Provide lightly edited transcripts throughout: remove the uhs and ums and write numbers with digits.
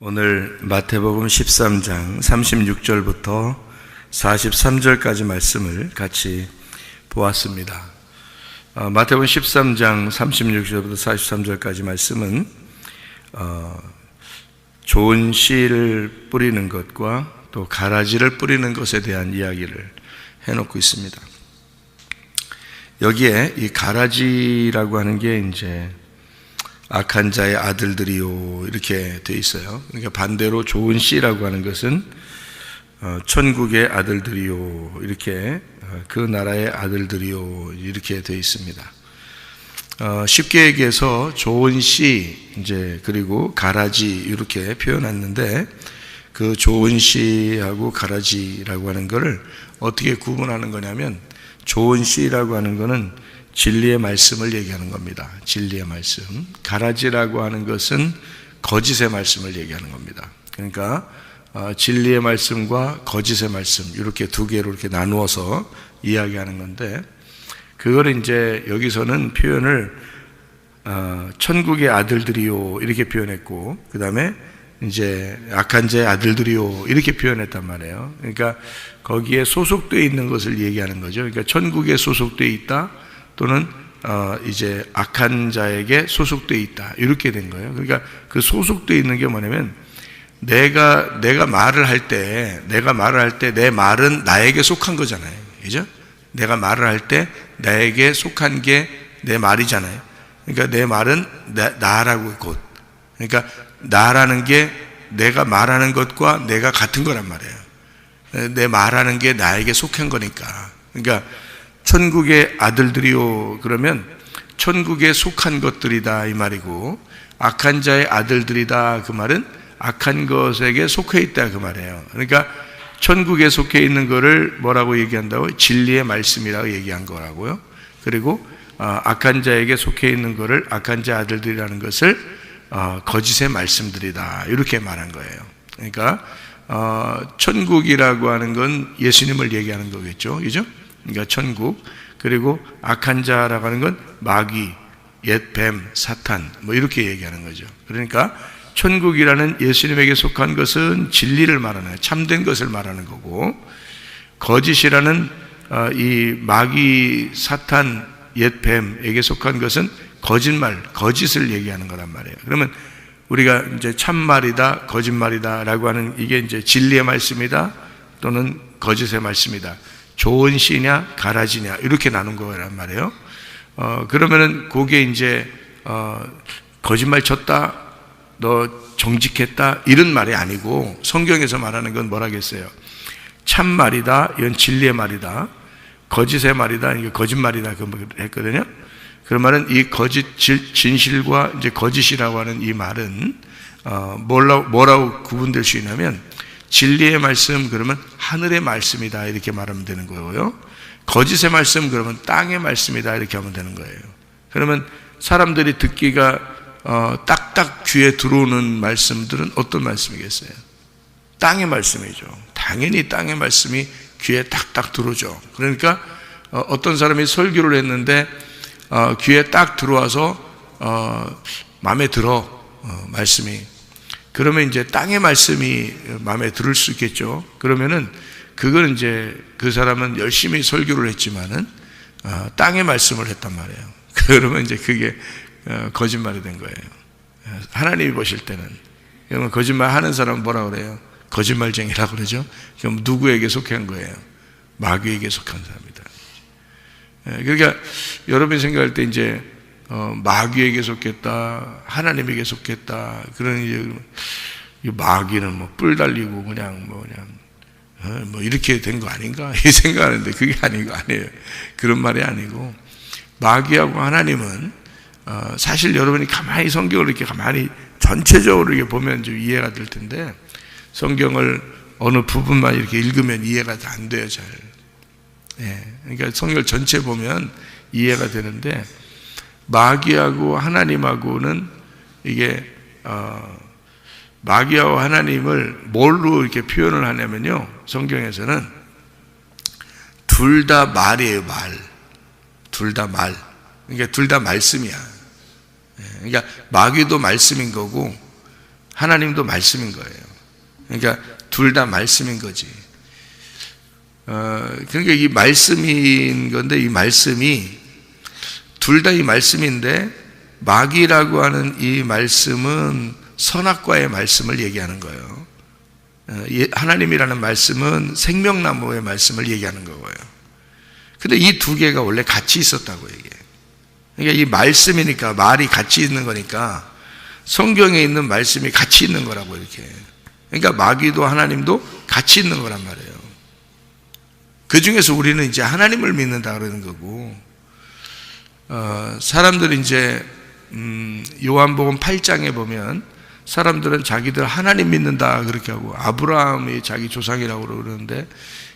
오늘 마태복음 13장 36절부터 43절까지 말씀을 같이 보았습니다. 마태복음 13장 36절부터 43절까지 말씀은 좋은 씨를 뿌리는 것과 또 가라지를 뿌리는 것에 대한 이야기를 해놓고 있습니다. 여기에 이 가라지라고 하는 게 이제 악한 자의 아들들이요 이렇게 돼 있어요. 그러니까 반대로 좋은 씨라고 하는 것은 천국의 아들들이요 이렇게 그 나라의 아들들이요 이렇게 돼 있습니다. 쉽게 얘기해서 좋은 씨 이제 그리고 가라지 이렇게 표현했는데 그 좋은 씨하고 가라지라고 하는 것을 어떻게 구분하는 거냐면 좋은 씨라고 하는 거는 진리의 말씀을 얘기하는 겁니다. 진리의 말씀. 가라지라고 하는 것은 거짓의 말씀을 얘기하는 겁니다. 그러니까 진리의 말씀과 거짓의 말씀 이렇게 두 개로 이렇게 나누어서 이야기하는 건데 그걸 이제 여기서는 표현을 천국의 아들들이요 이렇게 표현했고 그 다음에 이제 악한 자의 아들들이요 이렇게 표현했단 말이에요. 그러니까 거기에 소속되어 있는 것을 얘기하는 거죠. 그러니까 천국에 소속되어 있다 또는 이제 악한 자에게 소속되어 있다 이렇게 된 거예요. 그러니까 그 소속되어 있는 게 뭐냐면 내가 말을 할 때 내 말은 나에게 속한 거잖아요. 그죠? 내가 말을 할 때 나에게 속한 게 내 말이잖아요. 그러니까 내 말은 나라고 곧. 그러니까 나라는 게 내가 말하는 것과 내가 같은 거란 말이에요. 내 말하는 게 나에게 속한 거니까. 그러니까 천국의 아들들이요 그러면 천국에 속한 것들이다 이 말이고 악한 자의 아들들이다 그 말은 악한 것에게 속해 있다 그 말이에요. 그러니까 천국에 속해 있는 거를 뭐라고 얘기한다고? 진리의 말씀이라고 얘기한 거라고요. 그리고 악한 자에게 속해 있는 거를 악한 자 아들들이라는 것을 거짓의 말씀들이다 이렇게 말한 거예요. 그러니까 천국이라고 하는 건 예수님을 얘기하는 거겠죠. 그죠? 그러니까 천국 그리고 악한 자라고 하는 건 마귀, 옛 뱀, 사탄 뭐 이렇게 얘기하는 거죠. 그러니까 천국이라는 예수님에게 속한 것은 진리를 말하는 참된 것을 말하는 거고 거짓이라는 이 마귀, 사탄, 옛 뱀에게 속한 것은 거짓말, 거짓을 얘기하는 거란 말이에요. 그러면 우리가 이제 참말이다, 거짓말이다라고 하는 이게 이제 진리의 말씀이다 또는 거짓의 말씀이다. 좋은 씨냐 가라지냐 이렇게 나눈 거란 말이에요. 그러면은 그게 이제 거짓말 쳤다 너 정직했다 이런 말이 아니고 성경에서 말하는 건 뭐라겠어요? 참말이다 이건 진리의 말이다 거짓의 말이다 이게 거짓말이다 그 했거든요. 그런 말은 이 거짓 진실과 이제 거짓이라고 하는 이 말은 뭐라고 구분될 수 있냐면 진리의 말씀 그러면 하늘의 말씀이다 이렇게 말하면 되는 거고요. 거짓의 말씀 그러면 땅의 말씀이다 이렇게 하면 되는 거예요. 그러면 사람들이 듣기가 딱딱 귀에 들어오는 말씀들은 어떤 말씀이겠어요? 땅의 말씀이죠. 당연히 땅의 말씀이 귀에 딱딱 들어오죠. 그러니까 어떤 사람이 설교를 했는데 귀에 딱 들어와서 마음에 들어 말씀이 그러면 이제 땅의 말씀이 마음에 들을 수 있겠죠. 그러면은 그건 이제 그 사람은 열심히 설교를 했지만은 땅의 말씀을 했단 말이에요. 그러면 이제 그게 거짓말이 된 거예요. 하나님이 보실 때는 그러면 거짓말 하는 사람은 뭐라 그래요? 거짓말쟁이라고 그러죠. 그럼 누구에게 속한 거예요? 마귀에게 속한 사람이다. 그러니까 여러분이 생각할 때 이제 마귀에게 속했다, 하나님에게 속했다. 그런 이제 마귀는 뭐 뿔 달리고 그냥 뭐 이렇게 된 거 아닌가 이 생각하는데 그게 아니에요. 그런 말이 아니고 마귀하고 하나님은 사실 여러분이 가만히 성경을 이렇게 가만히 전체적으로 이렇게 보면 좀 이해가 될 텐데 성경을 어느 부분만 이렇게 읽으면 이해가 안 돼요 잘. 그러니까 성경을 전체 보면 이해가 되는데. 마귀하고 하나님하고는 이게 마귀하고 하나님을 뭘로 이렇게 표현을 하냐면요 성경에서는 둘 다 말이에요. 둘 다 말. 그러니까 둘 다 말씀이야. 그러니까 마귀도 말씀인 거고 하나님도 말씀인 거예요. 그러니까 둘 다 말씀인 거지. 그러니까 이 말씀인 건데, 이 말씀이 둘 다 이 말씀인데, 마귀라고 하는 이 말씀은 선악과의 말씀을 얘기하는 거예요. 하나님이라는 말씀은 생명나무의 말씀을 얘기하는 거고요. 근데 이 두 개가 원래 같이 있었다고 얘기해요. 그러니까 이 말씀이니까, 말이 같이 있는 거니까 성경에 있는 말씀이 같이 있는 거라고 이렇게. 그러니까 마귀도 하나님도 같이 있는 거란 말이에요. 그 중에서 우리는 이제 하나님을 믿는다 그러는 거고, 사람들이 이제 요한복음 8장에 보면 사람들은 자기들 하나님 믿는다 그렇게 하고, 아브라함이 자기 조상이라고 그러는데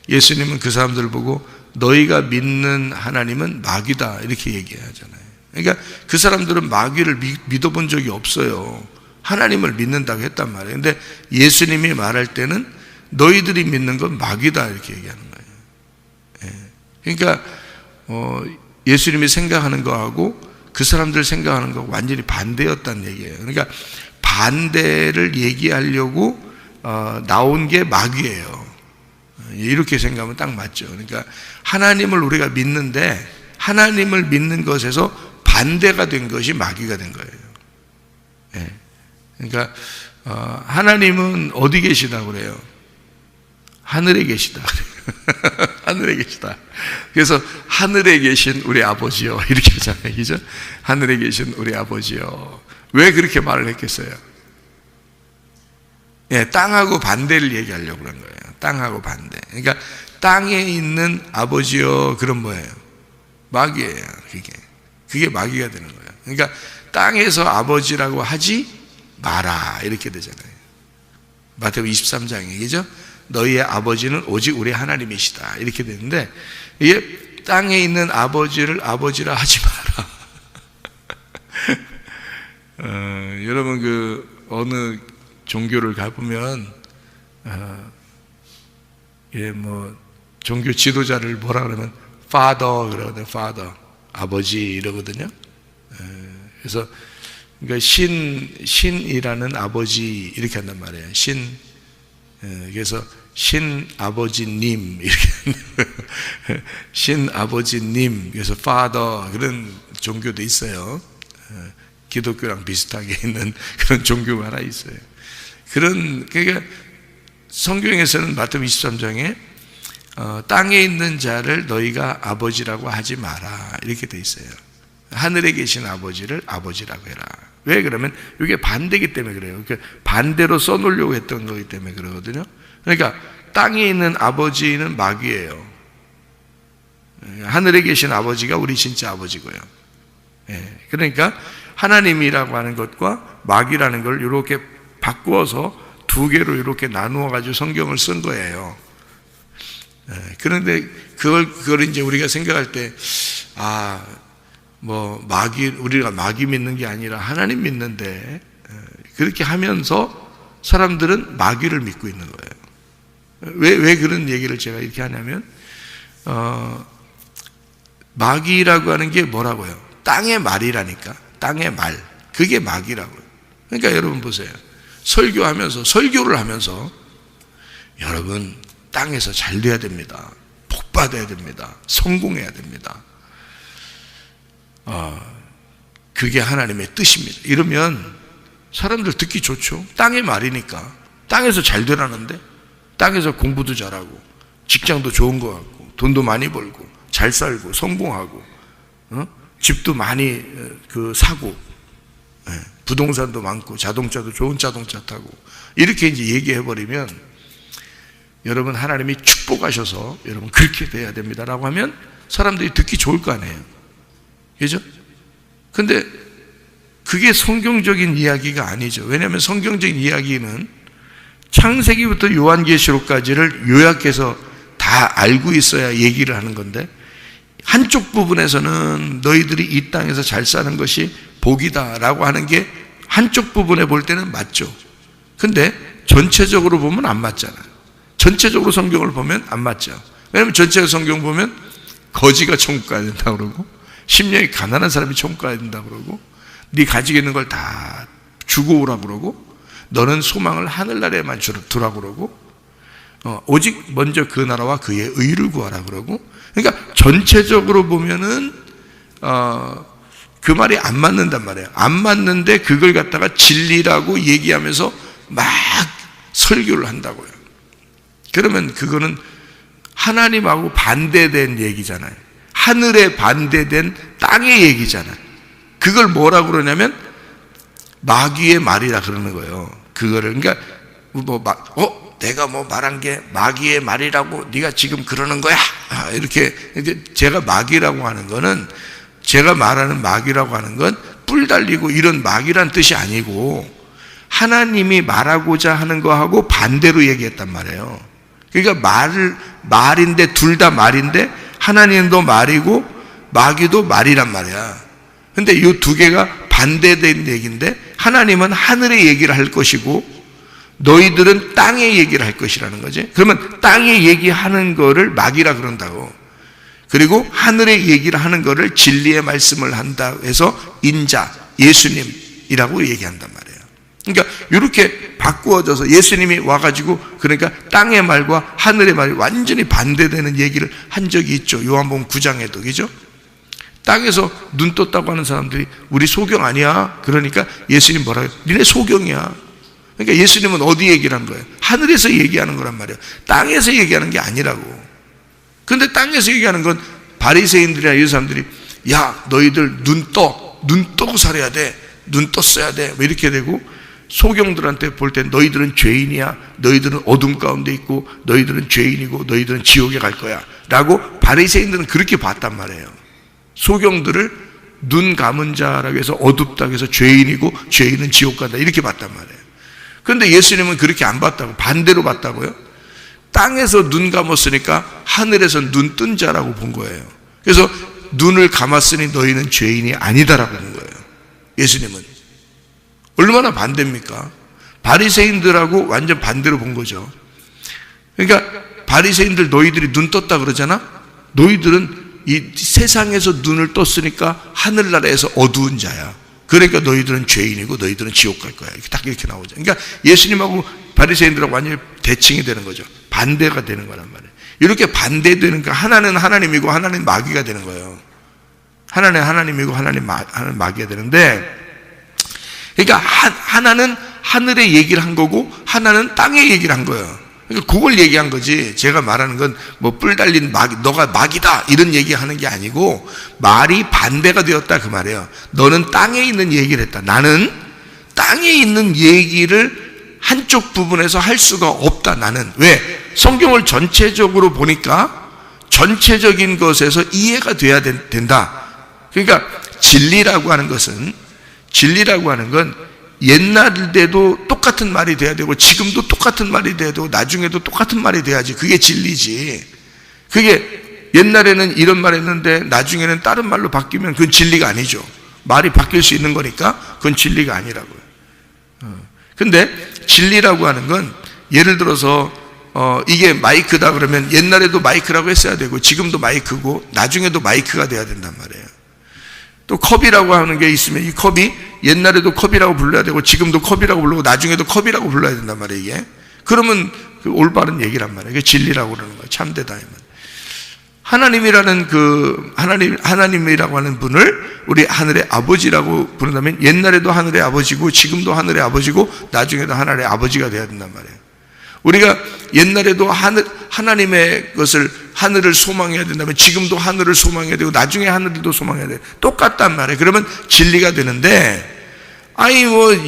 예수님은 그 사람들을 보고 너희가 믿는 하나님은 마귀다 이렇게 얘기하잖아요. 그러니까 그 사람들은 마귀를 믿어본 적이 없어요. 하나님을 믿는다고 했단 말이에요. 근데 예수님이 말할 때는 너희들이 믿는 건 마귀다 이렇게 얘기하는 거예요. 그러니까 예수님이 생각하는 거하고 그 사람들 생각하는 거 완전히 반대였다는 얘기예요. 그러니까 반대를 얘기하려고 나온 게 마귀예요. 이렇게 생각하면 딱 맞죠. 그러니까 하나님을 우리가 믿는데 하나님을 믿는 것에서 반대가 된 것이 마귀가 된 거예요. 그러니까 하나님은 어디 계시다고 그래요? 하늘에 계시다. 하늘에 계시다. 그래서 하늘에 계신 우리 아버지요 이렇게 하잖아요. 그죠? 하늘에 계신 우리 아버지요. 왜 그렇게 말을 했겠어요? 땅하고 반대를 얘기하려고 그런 거예요. 땅하고 반대. 그러니까 땅에 있는 아버지요, 그럼 뭐예요? 마귀예요. 그게 마귀가 되는 거예요. 그러니까 땅에서 아버지라고 하지 마라 이렇게 되잖아요. 마태복음 23장 얘기죠. 너희의 아버지는 오직 우리 하나님이시다 이렇게 되는데, 이게 땅에 있는 아버지를 아버지라 하지 마라. 여러분 그 어느 종교를 가보면 뭐 종교 지도자를 뭐라 그러면 father 그러거든요. father 아버지 이러거든요. 그래서 그러니까 신이라는 아버지 이렇게 한단 말이에요. 그래서 신 아버지님 이렇게 신 아버지님, 그래서 father 그런 종교도 있어요. 기독교랑 비슷하게 있는 그런 종교가 하나 있어요. 그러니까 성경에서는 마태복음 23장에 땅에 있는 자를 너희가 아버지라고 하지 마라 이렇게 돼 있어요. 하늘에 계신 아버지를 아버지라고 해라. 왜 그러면 이게 반대이기 때문에 그래요. 그러니까 반대로 써놓으려고 했던 거기 때문에 그러거든요. 그러니까 땅에 있는 아버지는 마귀예요. 하늘에 계신 아버지가 우리 진짜 아버지고요. 그러니까 하나님이라고 하는 것과 마귀라는 걸 이렇게 바꾸어서 두 개로 이렇게 나누어 가지고 성경을 쓴 거예요. 그런데 그걸 이제 우리가 생각할 때, 뭐 우리가 마귀 믿는 게 아니라 하나님 믿는데, 그렇게 하면서 사람들은 마귀를 믿고 있는 거예요. 왜 그런 얘기를 제가 이렇게 하냐면, 마귀라고 하는 게 뭐라고요? 땅의 말이라니까. 땅의 말. 그게 마귀라고요. 그러니까 여러분 보세요. 설교를 하면서 여러분 땅에서 잘 돼야 됩니다. 복 받아야 됩니다. 성공해야 됩니다. 그게 하나님의 뜻입니다. 이러면 사람들 듣기 좋죠. 땅의 말이니까. 땅에서 잘 되라는데, 땅에서 공부도 잘하고 직장도 좋은 것 같고 돈도 많이 벌고 잘 살고 성공하고 집도 많이 사고 부동산도 많고 자동차도 좋은 자동차 타고 이렇게 이제 얘기해 버리면, 여러분 하나님이 축복하셔서 여러분 그렇게 돼야 됩니다라고 하면 사람들이 듣기 좋을 거 아니에요. 그죠? 근데 그게 성경적인 이야기가 아니죠. 왜냐하면 성경적인 이야기는 창세기부터 요한계시록까지를 요약해서 다 알고 있어야 얘기를 하는 건데, 한쪽 부분에서는 너희들이 이 땅에서 잘 사는 것이 복이다라고 하는 게 한쪽 부분에 볼 때는 맞죠. 근데 전체적으로 보면 안 맞잖아요. 전체적으로 성경을 보면 안 맞죠. 왜냐하면 전체 성경 보면 거지가 천국 가야 된다고 그러고, 심령이 가난한 사람이 천국 가야 된다고 그러고, 네 가지고 있는 걸 다 주고 오라고 그러고, 너는 소망을 하늘나라에만 두라고 그러고, 오직 먼저 그 나라와 그의 의를 구하라 그러고. 그러니까 전체적으로 보면은 그 말이 안 맞는단 말이에요. 안 맞는데 그걸 갖다가 진리라고 얘기하면서 막 설교를 한다고요. 그러면 그거는 하나님하고 반대된 얘기잖아요. 하늘에 반대된 땅의 얘기잖아요. 그걸 뭐라고 그러냐면 마귀의 말이라 그러는 거예요. 그거를 그러니까 내가 말한 게 마귀의 말이라고 네가 지금 그러는 거야? 이렇게 제가 마귀라고 하는 거는, 제가 말하는 마귀라고 하는 건 뿔 달리고 이런 마귀란 뜻이 아니고 하나님이 말하고자 하는 거하고 반대로 얘기했단 말이에요. 그러니까 말인데 둘 다 말인데 하나님도 말이고 마귀도 말이란 말이야. 근데 이 두 개가 반대된 얘기인데 하나님은 하늘의 얘기를 할 것이고 너희들은 땅의 얘기를 할 것이라는 거지. 그러면 땅의 얘기하는 거를 마귀라 그런다고. 그리고 하늘의 얘기를 하는 거를 진리의 말씀을 한다 해서 인자, 예수님이라고 얘기한단 말이에요. 그러니까 이렇게 바꾸어져서 예수님이 와가지고 그러니까 땅의 말과 하늘의 말이 완전히 반대되는 얘기를 한 적이 있죠. 요한복음 9장에도, 그죠? 땅에서 눈 떴다고 하는 사람들이 우리 소경 아니야? 그러니까 예수님 뭐라고 해요? 니네 소경이야. 그러니까 예수님은 어디 얘기를 한 거예요? 하늘에서 얘기하는 거란 말이에요. 땅에서 얘기하는 게 아니라고. 근데 땅에서 얘기하는 건 바리새인들이나 이 사람들이 야 너희들 눈 뜨고 살아야 돼, 눈 떴어야 돼, 뭐 이렇게 되고, 소경들한테 볼 때 너희들은 죄인이야, 너희들은 어둠 가운데 있고 너희들은 죄인이고 너희들은 지옥에 갈 거야 라고 바리새인들은 그렇게 봤단 말이에요. 소경들을 눈 감은 자라고 해서 어둡다고 해서 죄인이고 죄인은 지옥 간다 이렇게 봤단 말이에요. 그런데 예수님은 그렇게 안 봤다고, 반대로 봤다고요. 땅에서 눈 감았으니까 하늘에서 눈 뜬 자라고 본 거예요. 그래서 눈을 감았으니 너희는 죄인이 아니다라고 본 거예요. 예수님은 얼마나 반대입니까? 바리새인들하고 완전 반대로 본 거죠. 그러니까 바리새인들 너희들이 눈 떴다 그러잖아. 너희들은 이 세상에서 눈을 떴으니까 하늘나라에서 어두운 자야. 그러니까 너희들은 죄인이고 너희들은 지옥 갈 거야. 이렇게 딱 이렇게 나오죠. 그러니까 예수님하고 바리새인들하고 완전히 대칭이 되는 거죠. 반대가 되는 거란 말이에요. 이렇게 반대되니까 하나는 하나님이고 하나는 마귀가 되는 거예요. 하나는 하나님이고 하나는 마귀가 되는데, 그러니까 하나는 하늘의 얘기를 한 거고 하나는 땅의 얘기를 한 거예요. 그러니까 그걸 얘기한 거지. 제가 말하는 건 뭐 뿔 달린 마귀, 너가 마귀다 이런 얘기하는 게 아니고 말이 반대가 되었다 그 말이에요. 너는 땅에 있는 얘기를 했다. 나는 땅에 있는 얘기를 한쪽 부분에서 할 수가 없다. 나는 왜? 성경을 전체적으로 보니까 전체적인 것에서 이해가 돼야 된다. 그러니까 진리라고 하는 건 옛날 때도 똑같은 말이 돼야 되고 지금도 똑같은 말이 돼야 되고 나중에도 똑같은 말이 돼야지 그게 진리지. 그게 옛날에는 이런 말 했는데 나중에는 다른 말로 바뀌면 그건 진리가 아니죠. 말이 바뀔 수 있는 거니까 그건 진리가 아니라고요. 근데 진리라고 하는 건 예를 들어서 이게 마이크다 그러면 옛날에도 마이크라고 했어야 되고 지금도 마이크고 나중에도 마이크가 돼야 된단 말이에요. 또 컵이라고 하는 게 있으면 이 컵이 옛날에도 컵이라고 불러야 되고 지금도 컵이라고 부르고 나중에도 컵이라고 불러야 된단 말이에요. 이게 그러면 그 올바른 얘기란 말이에요. 이게 진리라고 그러는 거예요. 참되다 이 말. 하나님이라는 하나님이라고 하는 분을 우리 하늘의 아버지라고 부른다면 옛날에도 하늘의 아버지고 지금도 하늘의 아버지고 나중에도 하늘의 아버지가 돼야 된단 말이에요. 우리가 옛날에도 하나님의 것을 하늘을 소망해야 된다면 지금도 하늘을 소망해야 되고 나중에 하늘도 소망해야 돼요. 똑같단 말이에요. 그러면 진리가 되는데,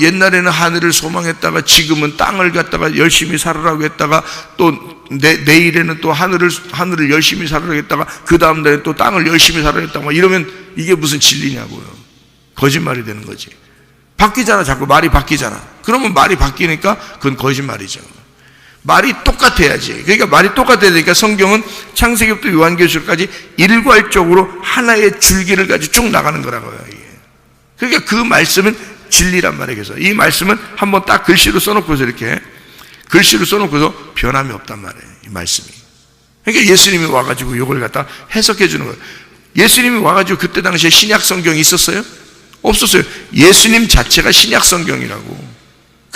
옛날에는 하늘을 소망했다가 지금은 땅을 갖다가 열심히 살으라고 했다가 또 내일에는 또 하늘을 열심히 살으라고 했다가 그 다음 날에 또 땅을 열심히 살으라고 했다가 이러면 이게 무슨 진리냐고요. 거짓말이 되는 거지. 바뀌잖아. 자꾸 말이 바뀌잖아. 그러면 말이 바뀌니까 그건 거짓말이죠. 말이 똑같아야지. 그러니까 말이 똑같아야 되니까 성경은 창세기부터 요한계시록까지 일괄적으로 하나의 줄기를 가지고 쭉 나가는 거라고요. 이게. 그러니까 그 말씀은 진리란 말이에요. 그래서 이 말씀은 한번 딱 글씨로 써놓고서 이렇게 글씨로 써놓고서 변함이 없단 말이에요. 이 말씀이. 그러니까 예수님이 와가지고 이걸 갖다 해석해 주는 거예요. 예수님이 와가지고 그때 당시에 신약 성경이 있었어요? 없었어요. 예수님 자체가 신약 성경이라고.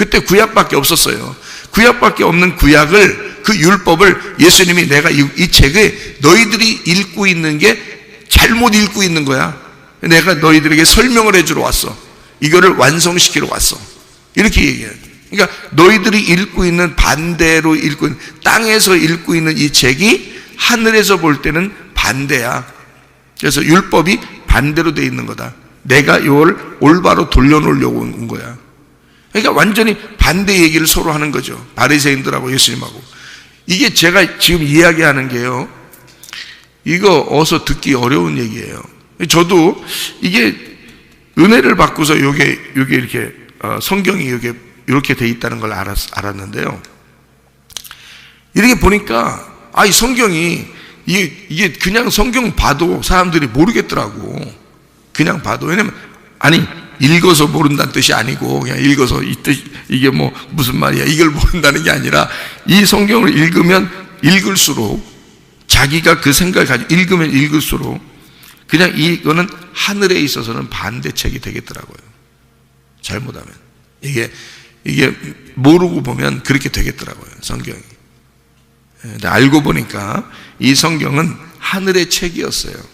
그때 구약밖에 없었어요. 구약밖에 없는 구약을, 그 율법을 예수님이 내가 이 책에 너희들이 읽고 있는 게 잘못 읽고 있는 거야. 내가 너희들에게 설명을 해주러 왔어. 이거를 완성시키러 왔어. 이렇게 얘기해요. 그러니까 너희들이 읽고 있는, 반대로 읽고 있는, 땅에서 읽고 있는 이 책이 하늘에서 볼 때는 반대야. 그래서 율법이 반대로 돼 있는 거다. 내가 이걸 올바로 돌려놓으려고 온 거야. 그러니까 완전히 반대 얘기를 서로 하는 거죠. 바리새인들하고 예수님하고. 이게 제가 지금 이야기하는 게요, 이거 어서 듣기 어려운 얘기예요. 저도 이게 은혜를 받고서 요게 이렇게 성경이 이렇게 돼 있다는 걸 알았는데요. 이렇게 보니까 이 성경이 이게 그냥 성경 봐도 사람들이 모르겠더라고. 그냥 봐도. 왜냐면 읽어서 모른다는 뜻이 아니고, 그냥 읽어서 이 뜻, 이게 뭐 무슨 말이야, 이걸 모른다는 게 아니라, 이 성경을 읽으면 읽을수록, 자기가 그 생각을 가지고 읽으면 읽을수록 그냥 이거는 하늘에 있어서는 반대책이 되겠더라고요. 잘못하면 이게 모르고 보면 그렇게 되겠더라고요, 성경이. 근데 알고 보니까 이 성경은 하늘의 책이었어요.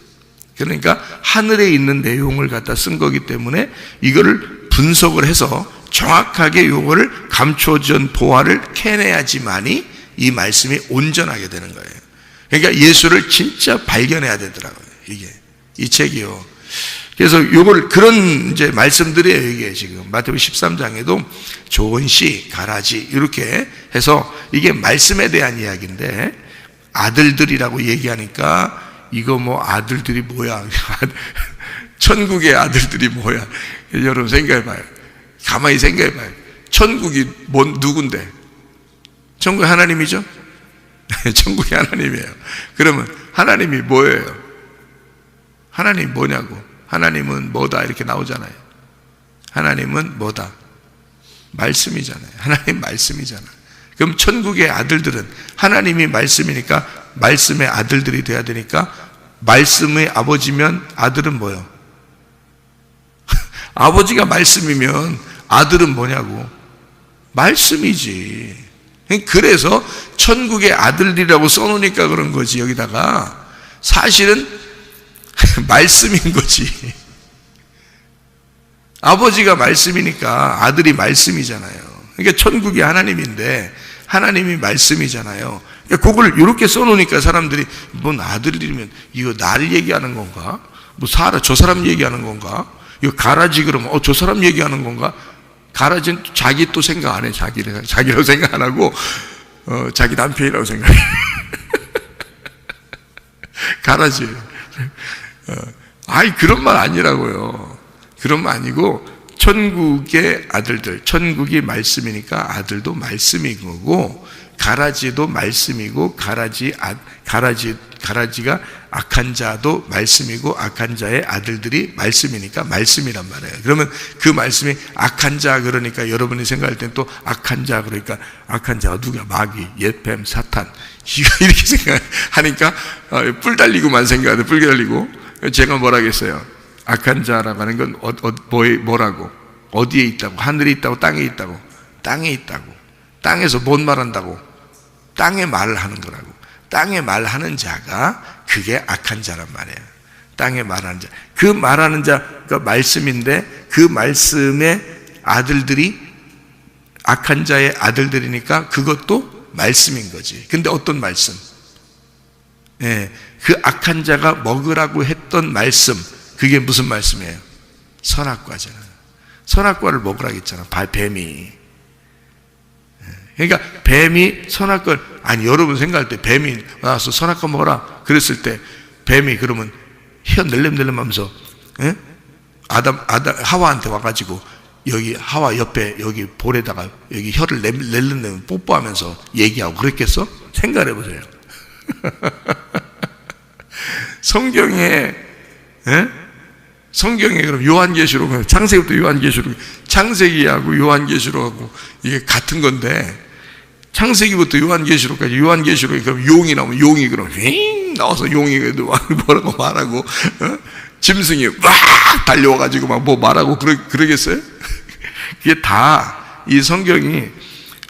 그러니까 하늘에 있는 내용을 갖다 쓴 거기 때문에 이거를 분석을 해서 정확하게 요거를 감춰진 보화를 캐내야지만이 이 말씀이 온전하게 되는 거예요. 그러니까 예수를 진짜 발견해야 되더라고요, 이 책이요. 그래서 요걸, 그런 이제 말씀들이에요. 이게 지금 마태복음 13장에도 좋은 씨, 가라지 이렇게 해서 이게 말씀에 대한 이야기인데, 아들들이라고 얘기하니까 이거 뭐 아들들이 뭐야, 천국의 아들들이 뭐야. 여러분 생각해봐요. 가만히 생각해봐요. 천국이 누군데? 천국이 하나님이죠? 천국이 하나님이에요. 그러면 하나님이 뭐예요? 하나님이 뭐냐고. 하나님은 뭐다 이렇게 나오잖아요. 하나님은 뭐다? 말씀이잖아요. 하나님 말씀이잖아. 그럼 천국의 아들들은 하나님이 말씀이니까 말씀의 아들들이 돼야 되니까, 말씀의 아버지면 아들은 뭐예요? 아버지가 말씀이면 아들은 뭐냐고? 말씀이지. 그래서 천국의 아들이라고 써놓으니까 그런 거지. 여기다가 사실은 말씀인 거지. 아버지가 말씀이니까 아들이 말씀이잖아요. 그러니까 천국이 하나님인데 하나님이 말씀이잖아요. 그러니까 그걸 이렇게 써놓으니까 사람들이, 뭔 아들이면 이거 나를 얘기하는 건가? 뭐 저 사람 얘기하는 건가? 이거 가라지 그러면 저 사람 얘기하는 건가? 가라지는 자기 또 생각 안 해. 자기라고 생각 안 하고 자기 남편이라고 생각해. 가라지. 그런 말 아니라고요. 그런 말 아니고, 천국의 아들들, 천국이 말씀이니까 아들도 말씀인 거고, 가라지도 말씀이고, 가라지가 악한 자도 말씀이고, 악한 자의 아들들이 말씀이니까 말씀이란 말이에요. 그러면 그 말씀이 악한 자 그러니까 여러분이 생각할 땐 또 악한 자 그러니까, 악한 자가 누구야? 마귀, 옛뱀, 사탄, 이렇게 생각하니까 뿔 달리고만 생각하는데, 뿔 달리고. 제가 뭐라겠어요? 악한 자라고 하는 건 뭐라고? 어디에 있다고? 하늘에 있다고? 땅에 있다고? 땅에 있다고. 땅에서 뭔 말한다고? 땅에 말을 하는 거라고. 땅에 말하는 자가 그게 악한 자란 말이에요. 땅에 말하는 자. 그 말하는 자가 말씀인데, 그 말씀의 아들들이 악한 자의 아들들이니까 그것도 말씀인 거지. 근데 어떤 말씀? 그 악한 자가 먹으라고 했던 말씀, 그게 무슨 말씀이에요? 선악과잖아요. 선악과를 먹으라고 했잖아, 뱀이. 그러니까 뱀이 선악과를, 여러분 생각할 때 뱀이 나와서 선악과 먹어라 그랬을 때, 뱀이 그러면 혀 낼름낼름 하면서 하와한테 와가지고 여기 하와 옆에 여기 볼에다가 여기 혀를 낼름낼름 뽀뽀하면서 얘기하고 그랬겠어? 생각을 해보세요. 성경에 그럼 요한계시록, 창세기부터 요한계시록, 창세기하고 요한계시록하고 이게 같은 건데, 창세기부터 요한계시록까지, 요한계시록에 그럼 용이 나오면 용이 그럼 휙 나와서 용이 뭐라고 말하고, 짐승이 막 달려와가지고 막 뭐 말하고 그러겠어요? 그게 다 이 성경이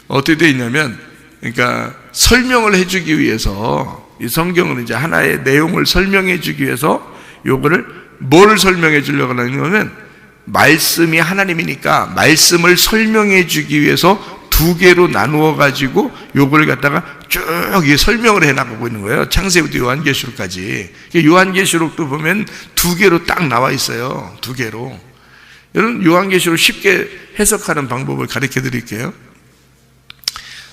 어떻게 되어 있냐면, 그러니까 설명을 해주기 위해서, 이 성경은 이제 하나의 내용을 설명해 주기 위해서 요거를 뭘 설명해 주려고 하냐면, 말씀이 하나님이니까 말씀을 설명해 주기 위해서 두 개로 나누어 가지고 요걸 갖다가 쭉 설명을 해 나가고 있는 거예요. 창세부터 요한계시록까지. 요한계시록도 보면 두 개로 딱 나와 있어요. 두 개로. 여러분, 요한계시록 쉽게 해석하는 방법을 가르쳐 드릴게요.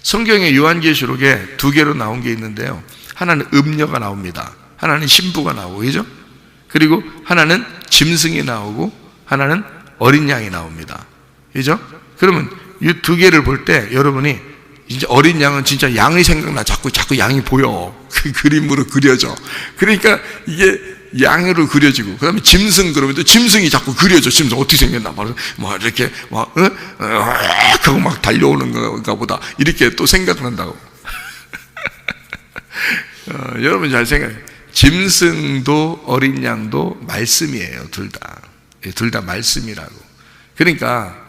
성경의 요한계시록에 두 개로 나온 게 있는데요. 하나는 음녀가 나옵니다. 하나는 신부가 나오고, 그죠? 그리고 하나는 짐승이 나오고, 하나는 어린 양이 나옵니다. 그죠? 그러면 이 두 개를 볼 때 여러분이 이제 어린 양은 진짜 양이 생각나. 자꾸 양이 보여. 그 그림으로 그려져. 그러니까 이게 양으로 그려지고, 그 다음에 짐승, 그러면 또 짐승이 자꾸 그려져. 짐승 어떻게 생겼나. 막 이렇게 하고 막 달려오는 건가 보다. 이렇게 또 생각난다고. 여러분 잘 생각해요. 짐승도 어린 양도 말씀이에요. 둘 다 말씀이라고. 그러니까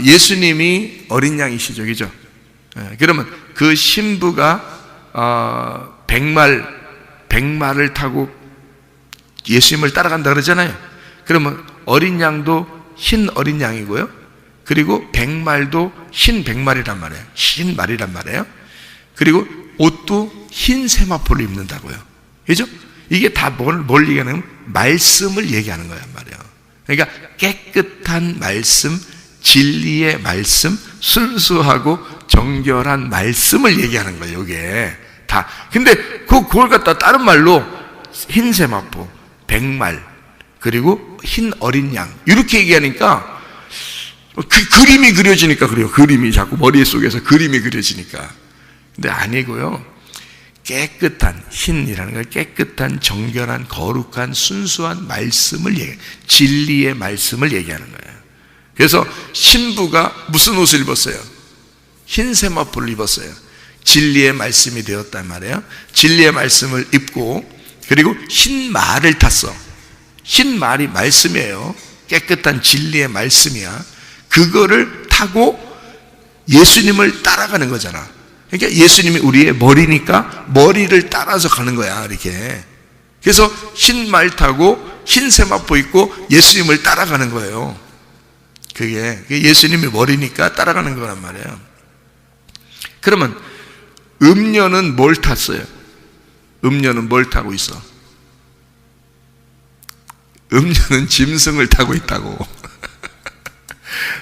예수님이 어린 양이시죠, 그죠? 그러면 그 신부가 백말을 타고 예수님을 따라간다 그러잖아요. 그러면 어린 양도 흰 어린 양이고요, 그리고 백말도 흰 백말이란 말이에요. 흰 말이란 말이에요. 그리고 옷도 흰 세마포를 입는다고요, 그죠? 이게 다 뭘 얘기하냐면 말씀을 얘기하는 거란 말이에요. 그러니까 깨끗한 말씀, 진리의 말씀, 순수하고 정결한 말씀을 얘기하는 거예요. 이게 다. 근데 그걸 갖다 다른 말로 흰 세마포, 백말, 그리고 흰 어린 양 이렇게 얘기하니까 그 그림이 그려지니까 그래요. 그림이 자꾸 머릿속에서 그림이 그려지니까. 근데 아니고요. 깨끗한, 흰이라는 걸 깨끗한, 정결한, 거룩한, 순수한 말씀을 진리의 말씀을 얘기하는 거예요. 그래서 신부가 무슨 옷을 입었어요? 흰 세마포를 입었어요. 진리의 말씀이 되었단 말이에요. 진리의 말씀을 입고, 그리고 흰 말을 탔어. 흰 말이 말씀이에요. 깨끗한 진리의 말씀이야. 그거를 타고 예수님을 따라가는 거잖아. 그러니까 예수님이 우리의 머리니까 머리를 따라서 가는 거야, 이렇게. 그래서 흰 말 타고 흰 세마포 입고 예수님을 따라가는 거예요. 그게 예수님이 머리니까 따라가는 거란 말이에요. 그러면 음녀는 뭘 탔어요? 음녀는 뭘 타고 있어? 음녀는 짐승을 타고 있다고.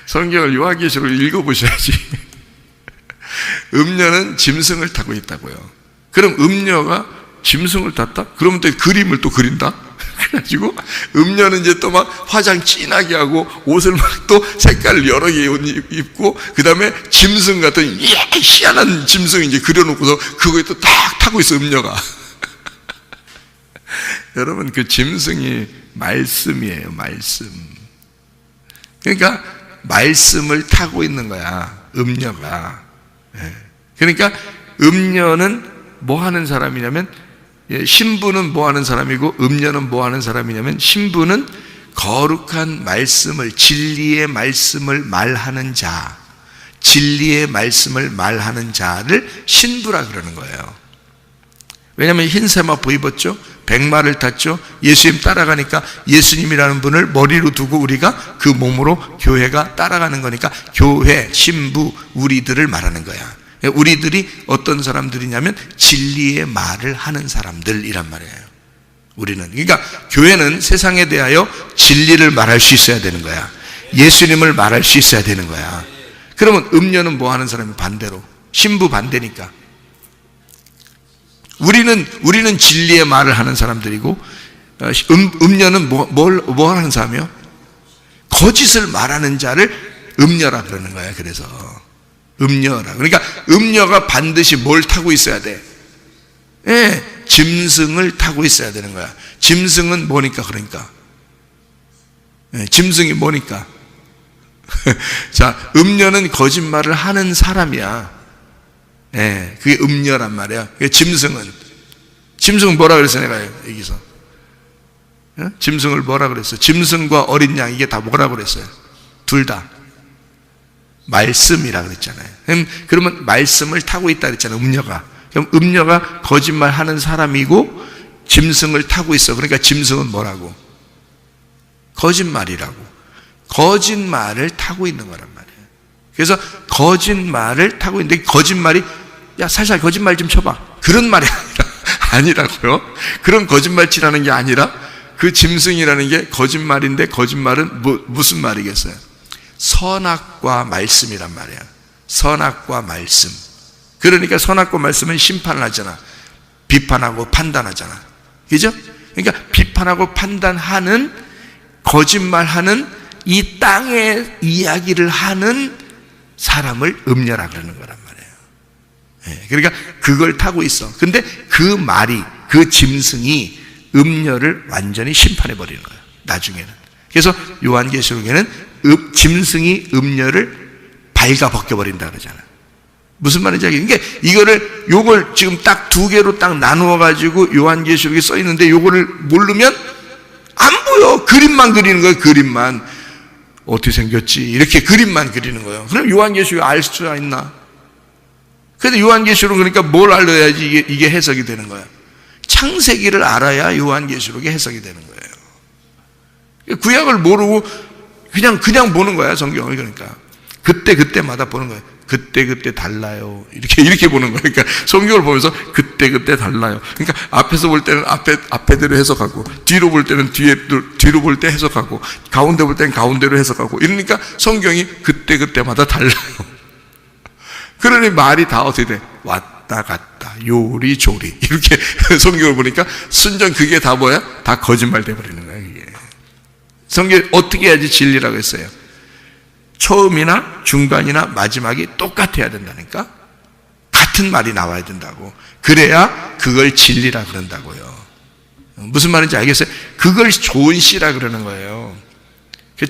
성경을 요한계시록을 읽어보셔야지. 음녀는 짐승을 타고 있다고요. 그럼 음녀가 짐승을 탔다? 그러면 또 그림을 또 그린다? 그래가지고 음녀는 이제 또 막 화장 진하게 하고 옷을 막 또 색깔 여러 개 입고, 그 다음에 짐승 같은 희한한 짐승 이제 그려놓고서 그거에 또 딱 타고 있어, 음녀가. 여러분, 그 짐승이 말씀이에요, 말씀. 그러니까 말씀을 타고 있는 거야, 음녀가. 그러니까 음녀는 뭐 하는 사람이냐면, 신부는 뭐 하는 사람이고 음녀는 뭐 하는 사람이냐면, 신부는 거룩한 말씀을, 진리의 말씀을 말하는 자, 진리의 말씀을 말하는 자를 신부라 그러는 거예요. 왜냐하면 흰 세마포 입었죠, 백마를 탔죠, 예수님 따라가니까 예수님이라는 분을 머리로 두고 우리가 그 몸으로 교회가 따라가는 거니까 교회, 신부, 우리들을 말하는 거야. 우리들이 어떤 사람들이냐면 진리의 말을 하는 사람들이란 말이에요. 우리는, 그러니까 교회는 세상에 대하여 진리를 말할 수 있어야 되는 거야. 예수님을 말할 수 있어야 되는 거야. 그러면 음녀는 뭐 하는 사람이? 반대로 신부 반대니까. 우리는 진리의 말을 하는 사람들이고, 음녀는 뭐 하는 사람이요? 거짓을 말하는 자를 음녀라 그러는 거야. 그래서 음녀라. 그러니까 음녀가 반드시 뭘 타고 있어야 돼? 짐승을 타고 있어야 되는 거야. 짐승은 뭐니까? 그러니까 짐승이 뭐니까? 자, 음녀는 거짓말을 하는 사람이야. 그게 음녀란 말이야. 짐승은 뭐라 그랬어? 내가 여기서 짐승을 뭐라 그랬어? 짐승과 어린 양, 이게 다 뭐라 그랬어요? 둘 다 말씀이라 그랬잖아요. 그러면 말씀을 타고 있다 그랬잖아요. 음녀가. 그럼 음녀가 거짓말하는 사람이고 짐승을 타고 있어. 그러니까 짐승은 뭐라고? 거짓말이라고. 거짓말을 타고 있는 거란 말이에요. 그래서 거짓말을 타고 있는데 거짓말이 야 살살 거짓말 좀 쳐봐. 그런 말이 아니라고요. 그런 거짓말치라는 게 아니라 그 짐승이라는 게 거짓말인데 거짓말은 무슨 말이겠어요? 선악과 말씀이란 말이야. 선악과 말씀. 그러니까 선악과 말씀은 심판을 하잖아. 비판하고 판단하잖아. 그죠? 그러니까 비판하고 판단하는 거짓말하는 이 땅의 이야기를 하는 사람을 음녀라 그러는 거란 말이에요. 그러니까 그걸 타고 있어. 근데 그 말이, 그 짐승이 음녀를 완전히 심판해 버리는 거예요. 나중에는. 그래서 요한계시록에는 짐승이 음녀를 발가 벗겨버린다 그러잖아요. 무슨 말인지 알겠어요? 그러니까 요걸 지금 딱 두 개로 딱 나누어 가지고 요한계시록에 써 있는데 요거를 모르면 안 보여. 그림만 그리는 거예요. 그림만. 어떻게 생겼지? 이렇게 그림만 그리는 거예요. 그럼 요한계시록 알 수가 있나? 그래서 요한계시록 그러니까 뭘 알아야지 이게 해석이 되는 거야. 창세기를 알아야 요한계시록이 해석이 되는 거예요. 구약을 모르고 그냥 보는 거야, 성경을. 그러니까 그때마다 보는 거예요. 그때 달라요. 이렇게 보는 거예요. 그러니까 성경을 보면서 그때 달라요. 그러니까 앞에서 볼 때는 앞에대로 해석하고, 뒤로 볼 때는 뒤로 볼 때 해석하고, 가운데 볼 때는 가운데로 해석하고, 이러니까 성경이 그때마다 달라요. 그러니 말이 다 어떻게 돼? 왔다 갔다 요리조리 이렇게 성경을 보니까 순전 그게 다 뭐야? 다 거짓말 돼버리는 거야. 이게 성경이 어떻게 해야지 진리라고 했어요? 처음이나 중간이나 마지막이 똑같아야 된다니까. 같은 말이 나와야 된다고. 그래야 그걸 진리라 그런다고요. 무슨 말인지 알겠어요? 그걸 좋은 씨라 그러는 거예요.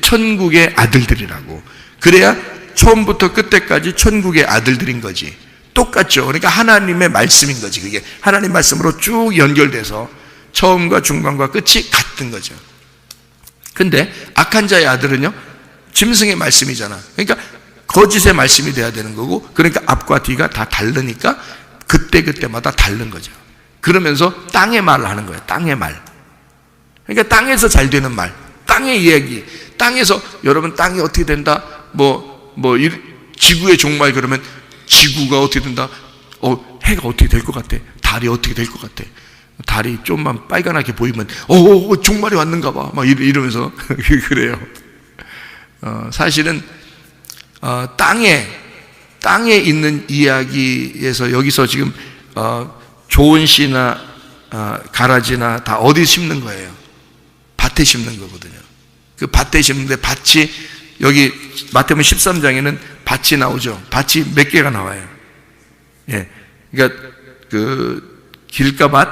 천국의 아들들이라고. 그래야 처음부터 끝까지 천국의 아들들인 거지. 똑같죠. 그러니까 하나님의 말씀인 거지. 그게 하나님 말씀으로 쭉 연결돼서 처음과 중간과 끝이 같은 거죠. 근데 악한 자의 아들은요, 짐승의 말씀이잖아. 그러니까 거짓의 말씀이 돼야 되는 거고, 그러니까 앞과 뒤가 다 다르니까 그때마다 다른 거죠. 그러면서 땅의 말을 하는 거예요. 땅의 말. 그러니까 땅에서 잘 되는 말, 땅의 이야기. 땅에서 여러분 땅이 어떻게 된다? 지구의 종말 그러면 지구가 어떻게 된다? 해가 어떻게 될 것 같아? 달이 어떻게 될 것 같아? 달이 좀만 빨간하게 보이면 종말이 왔는가 봐. 막 이러면서 그래요. 사실은 땅에 있는 이야기에서 여기서 지금 좋은 씨나 가라지나 다 어디 심는 거예요? 밭에 심는 거거든요. 그 밭에 심는데 밭이 여기 마태복음 13장에는 밭이 나오죠. 밭이 몇 개가 나와요. 예, 그러니까 그 길가밭,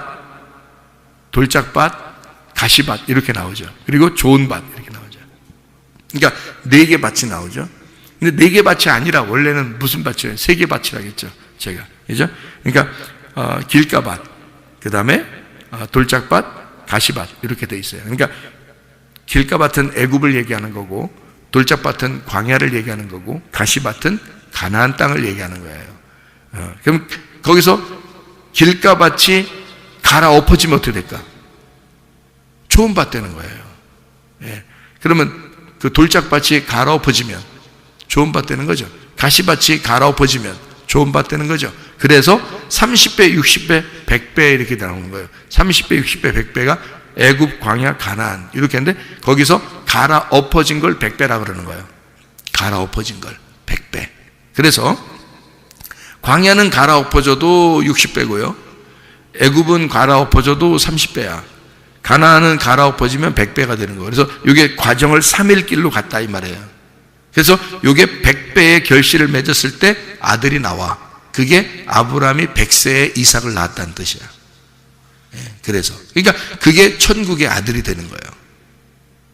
돌짝밭, 가시밭 이렇게 나오죠. 그리고 좋은 밭 이렇게 나오죠. 그러니까 4개 밭이 나오죠. 근데 4개 밭이 아니라 원래는 무슨 밭이에요? 3개 밭이라겠죠. 제가 그죠? 그러니까 길가밭, 그 다음에 돌짝밭, 가시밭 이렇게 돼 있어요. 그러니까 길가밭은 애굽을 얘기하는 거고, 돌짝밭은 광야를 얘기하는 거고, 가시밭은 가나안 땅을 얘기하는 거예요. 그럼 거기서 길가밭이 갈아엎어지면 어떻게 될까? 좋은 밭 되는 거예요. 예. 그러면 그 돌짝밭이 갈아엎어지면 좋은 밭 되는 거죠. 가시밭이 갈아엎어지면 좋은 밭 되는 거죠. 그래서 30배, 60배, 100배 이렇게 나오는 거예요. 30배, 60배, 100배가 애굽, 광야, 가나안 이렇게 했는데 거기서 갈아엎어진 걸 100배라 그러는 거예요. 갈아엎어진 걸 100배. 그래서 광야는 갈아엎어져도 60배고요. 애굽은 갈아엎어져도 30배야. 가나안은 갈아엎어지면 100배가 되는 거예요. 그래서 이게 과정을 3일 길로 갔다 이 말이에요. 그래서 이게 100배의 결실을 맺었을 때 아들이 나와. 그게 아브라함이 100세에 이삭을 낳았다는 뜻이야. 그래서 그러니까 그게 천국의 아들이 되는 거예요.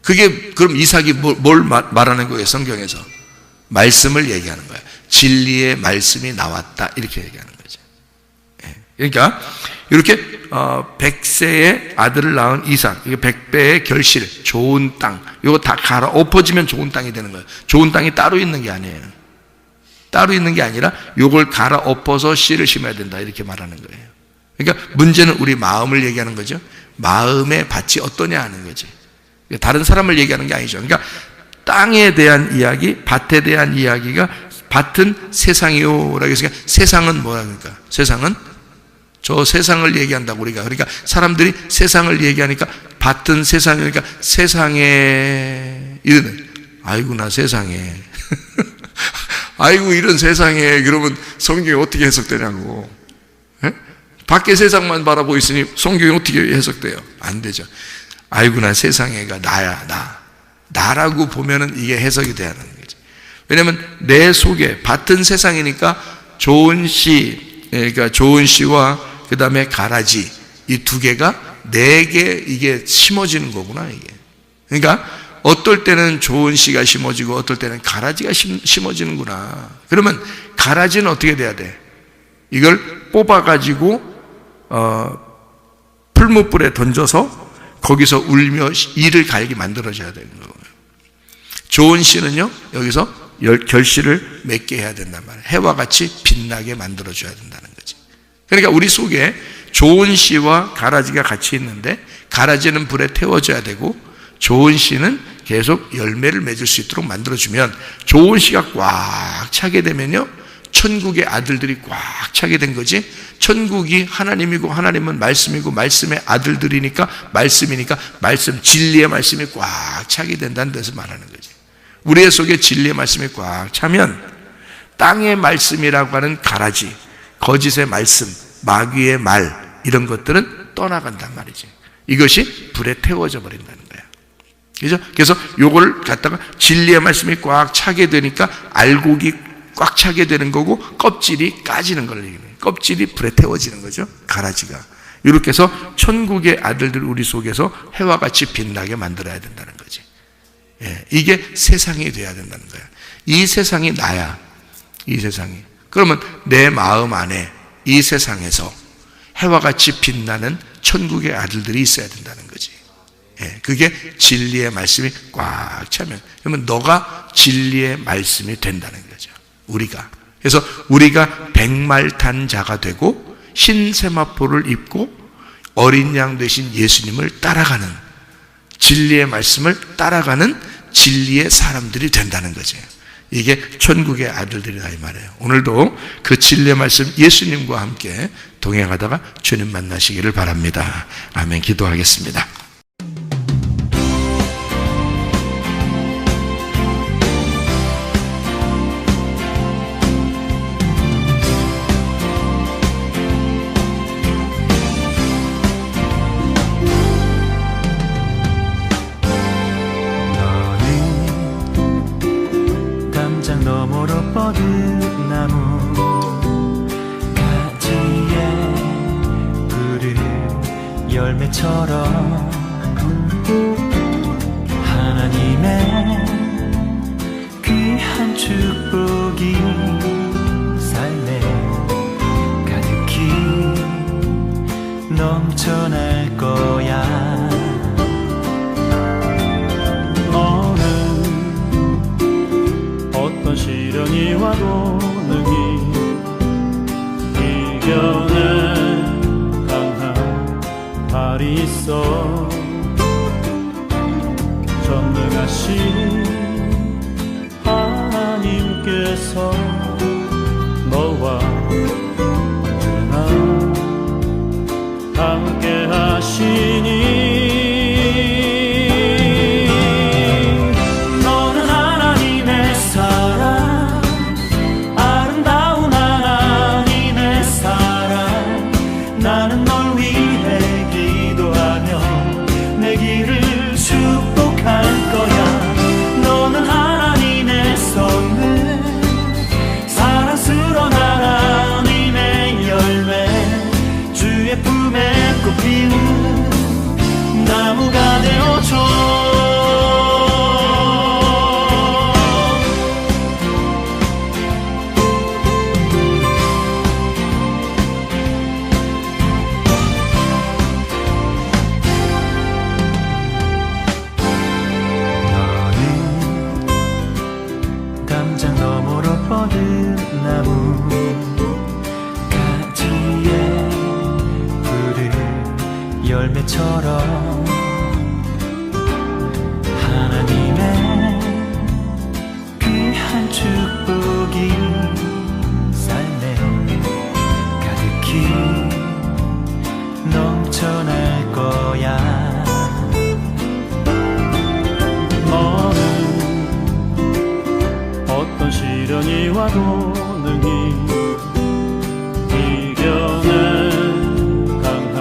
그게 그럼 이삭이 뭘 말하는 거예요? 성경에서 말씀을 얘기하는 거예요. 진리의 말씀이 나왔다 이렇게 얘기하는 거죠. 그러니까 이렇게 100세의 아들을 낳은 이삭, 이게 100배의 결실, 좋은 땅, 이거 다 갈아엎어지면 좋은 땅이 되는 거예요. 좋은 땅이 따로 있는 게 아니에요. 따로 있는 게 아니라 요걸 갈아 엎어서 씨를 심어야 된다, 이렇게 말하는 거예요. 그러니까 문제는 우리 마음을 얘기하는 거죠. 마음의 밭이 어떠냐 하는 거지. 다른 사람을 얘기하는 게 아니죠. 그러니까 땅에 대한 이야기, 밭에 대한 이야기가 밭은 세상이요라고 해서, 세상은 뭐라 그러니까? 세상은 저 세상을 얘기한다고 우리가. 그러니까 사람들이 세상을 얘기하니까 밭은 세상이니까 세상에 이러네. 아이고 나 세상에. 아이고 이런 세상에. 그러면 성경이 어떻게 해석되냐고. 에? 밖에 세상만 바라보고 있으니 성경이 어떻게 해석돼요? 안 되죠. 아이고 나 세상에가 나야, 나라고 보면은 이게 해석이 돼야 하는 거죠. 왜냐면 내 속에 밭은 세상이니까 좋은 씨, 그러니까 좋은 씨와 그 다음에 가라지, 이 두 개가 내게 이게 심어지는 거구나, 이게. 그러니까 어떨 때는 좋은 씨가 심어지고 어떨 때는 가라지가 심어지는구나. 그러면 가라지는 어떻게 돼야 돼? 이걸 뽑아가지고 풀무불에 던져서 거기서 울며 이를 갈게 만들어줘야 되는 거예요. 좋은 씨는요, 여기서 결실을 맺게 해야 된단 말이에요. 해와 같이 빛나게 만들어줘야 된다는 거지. 그러니까 우리 속에 좋은 씨와 가라지가 같이 있는데, 가라지는 불에 태워져야 되고 좋은 씨는 계속 열매를 맺을 수 있도록 만들어주면, 좋은 씨가 꽉 차게 되면요, 천국의 아들들이 꽉 차게 된 거지. 천국이 하나님이고 하나님은 말씀이고 말씀의 아들들이니까 말씀이니까 말씀, 진리의 말씀이 꽉 차게 된다는 데서 말하는 거지. 우리 속에 진리의 말씀이 꽉 차면 땅의 말씀이라고 하는 가라지, 거짓의 말씀, 마귀의 말, 이런 것들은 떠나간단 말이지. 이것이 불에 태워져 버린다는 거야. 그죠? 그래서 요걸 갖다가 진리의 말씀이 꽉 차게 되니까 알곡이 꽉 차게 되는 거고, 껍질이 까지는 걸 얘기해요. 껍질이 불에 태워지는 거죠, 가라지가. 이렇게 해서 천국의 아들들 우리 속에서 해와 같이 빛나게 만들어야 된다는 거지. 예, 이게 세상이 돼야 된다는 거야. 이 세상이 나야, 이 세상이. 그러면 내 마음 안에 이 세상에서 해와 같이 빛나는 천국의 아들들이 있어야 된다는 거지. 예, 그게 진리의 말씀이 꽉 차면, 그러면 너가 진리의 말씀이 된다는 거죠, 우리가. 그래서 우리가 백말탄자가 되고 흰세마포를 입고 어린 양 되신 예수님을 따라가는, 진리의 말씀을 따라가는 진리의 사람들이 된다는 거죠. 이게 천국의 아들들이다 이 말이에요. 오늘도 그 진리의 말씀 예수님과 함께 동행하다가 주님 만나시기를 바랍니다. 아멘. 기도하겠습니다. 너머로 뻗은 나무 가지에 푸른 열매처럼 하나님의 귀한 축복이 삶에 가득히 넘쳐날 거야. 어떤 시련이 와도 능히 이겨낸 강한 발이 있어. 전능하신 하나님께서 너와 언제나 함께 하시니 열매처럼 하나님의 귀한 축복이 삶에 가득히 넘쳐날 거야. 너는 어떤 시련이 와도 능히 이겨낸 강한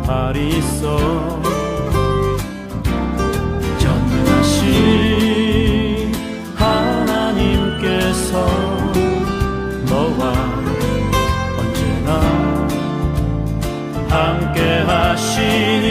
발이 있어. 전능하신 하나님께서 너와 언제나 함께 하시니